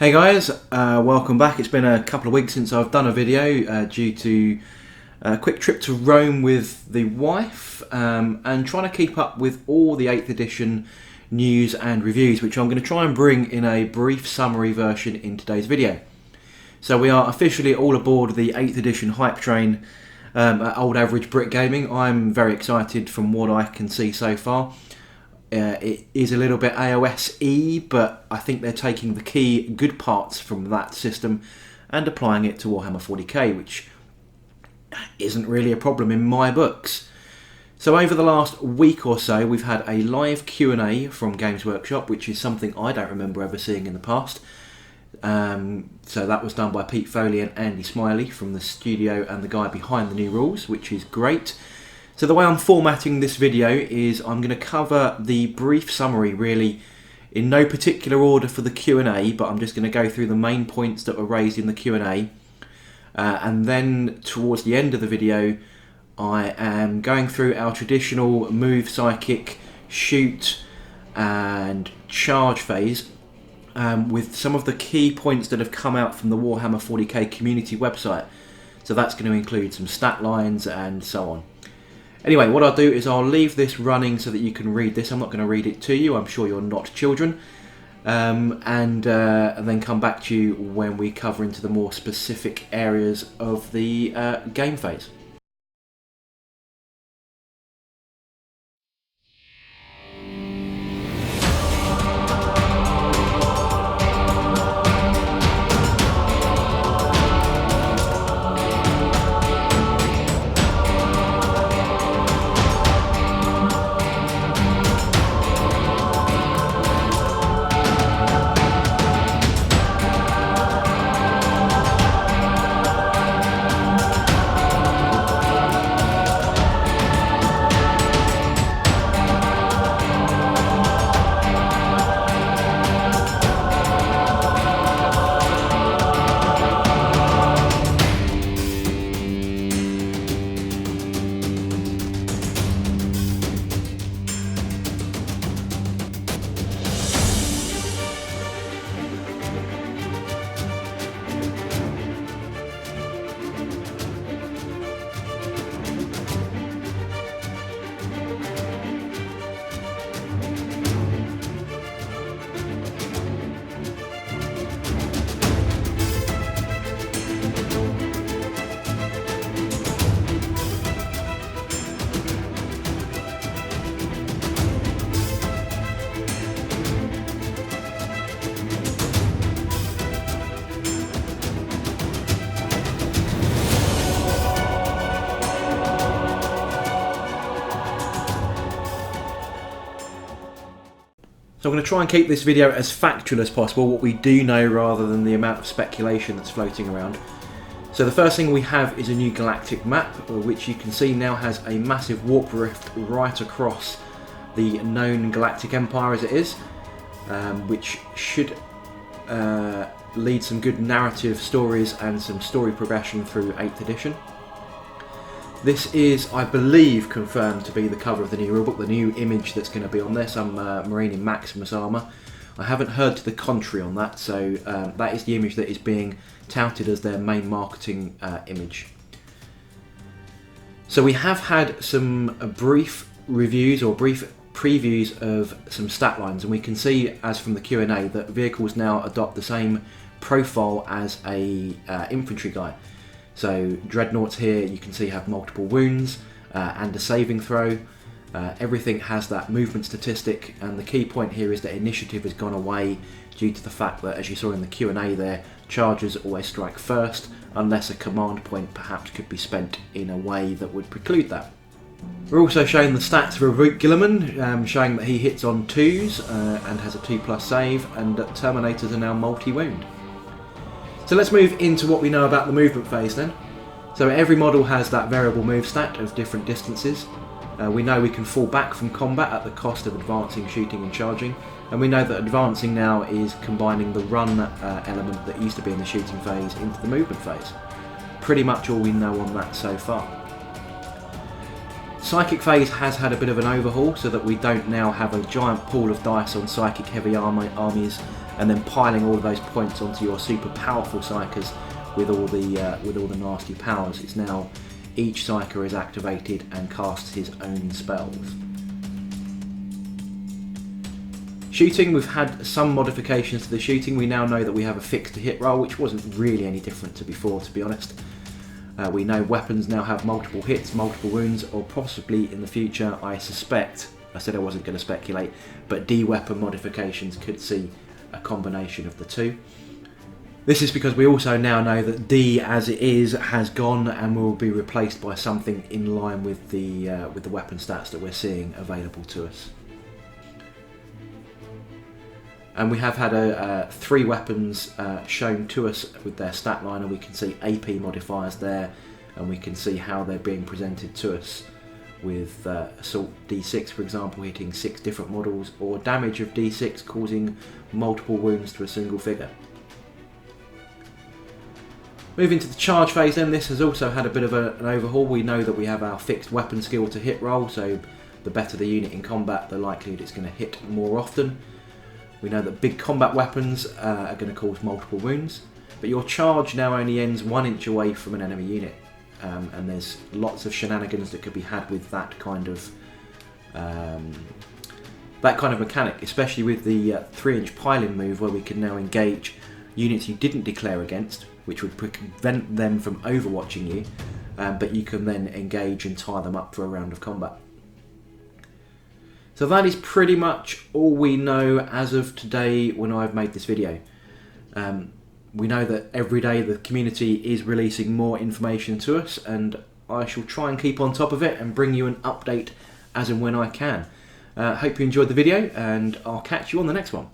Hey guys, welcome back. It's been a couple of weeks since I've done a video due to a quick trip to Rome with the wife and trying to keep up with all the 8th edition news and reviews, which I'm going to try and bring in a brief summary version in today's video. So we are officially all aboard the 8th edition hype train at Old Average Brick Gaming. I'm very excited from what I can see so far. It is a little bit AOS-y, but I think they're taking the key good parts from that system and applying it to Warhammer 40k, which isn't really a problem in my books. So over the last week or so, we've had a live Q&A from Games Workshop, which is something I don't remember ever seeing in the past. So that was done by Pete Foley and Andy Smiley from the studio and the guy behind the new rules, which is great. So the way I'm formatting this video is I'm going to cover the brief summary really in no particular order for the Q&A, but I'm just going to go through the main points that were raised in the Q&A. And then towards the end of the video, I am going through our traditional move, psychic, shoot and charge phase with some of the key points that have come out from the Warhammer 40k community website. So that's going to include some stat lines and so on. Anyway, what I'll do is I'll leave this running so that you can read this. I'm not going to read it to you. I'm sure you're not children. And then come back to you when we cover into the more specific areas of the game phase. So I'm going to try and keep this video as factual as possible, what we do know rather than the amount of speculation that's floating around. So the first thing we have is a new galactic map, which you can see now has a massive warp rift right across the known galactic empire as it is, which should lead some good narrative stories and some story progression through 8th edition. This is, I believe, confirmed to be the cover of the new rulebook, the new image that's going to be on there, some Marine in Maximus armour. I haven't heard to the contrary on that, so that is the image that is being touted as their main marketing image. So we have had some brief reviews or brief previews of some stat lines, and we can see, as from the Q&A, that vehicles now adopt the same profile as a infantry guy. So dreadnoughts here you can see have multiple wounds and a saving throw. Everything has that movement statistic, and the key point here is that initiative has gone away due to the fact that, as you saw in the Q&A there, chargers always strike first unless a command point perhaps could be spent in a way that would preclude that. We're also showing the stats for Root Gilliman, showing that he hits on 2s and has a 2+ save, and that Terminators are now multi-wound. So let's move into what we know about the movement phase then. So every model has that variable move stat of different distances. We know we can fall back from combat at the cost of advancing, shooting and charging, and we know that advancing now is combining the run element that used to be in the shooting phase into the movement phase. Pretty much all we know on that so far. Psychic phase has had a bit of an overhaul so that we don't now have a giant pool of dice on psychic heavy armies and then piling all of those points onto your super powerful psychers with all the nasty powers. It's now each psyker is activated and casts his own spells. Shooting, we've had some modifications to the shooting. We now know that we have a fixed to hit roll, which wasn't really any different to before, to be honest. We know weapons now have multiple hits, multiple wounds, or possibly in the future, I suspect, I said I wasn't going to speculate, but D-weapon modifications could see a combination of the two. This is because we also now know that D as it is has gone and will be replaced by something in line with the weapon stats that we're seeing available to us. And we have had 3 weapons shown to us with their stat line, and we can see AP modifiers there, and we can see how they're being presented to us with Assault D6, for example, hitting 6 different models, or damage of D6 causing multiple wounds to a single figure. Moving to the charge phase then, this has also had a bit of an overhaul. We know that we have our fixed weapon skill to hit roll, so the better the unit in combat, the likelihood it's going to hit more often. We know that big combat weapons are going to cause multiple wounds, but your charge now only ends 1 inch away from an enemy unit, and there's lots of shenanigans that could be had with that kind of mechanic, especially with the 3-inch piling move, where we can now engage units you didn't declare against, which would prevent them from overwatching you, but you can then engage and tie them up for a round of combat. So that is pretty much all we know as of today when I've made this video. We know that every day the community is releasing more information to us, and I shall try and keep on top of it and bring you an update as and when I can. Hope you enjoyed the video, and I'll catch you on the next one.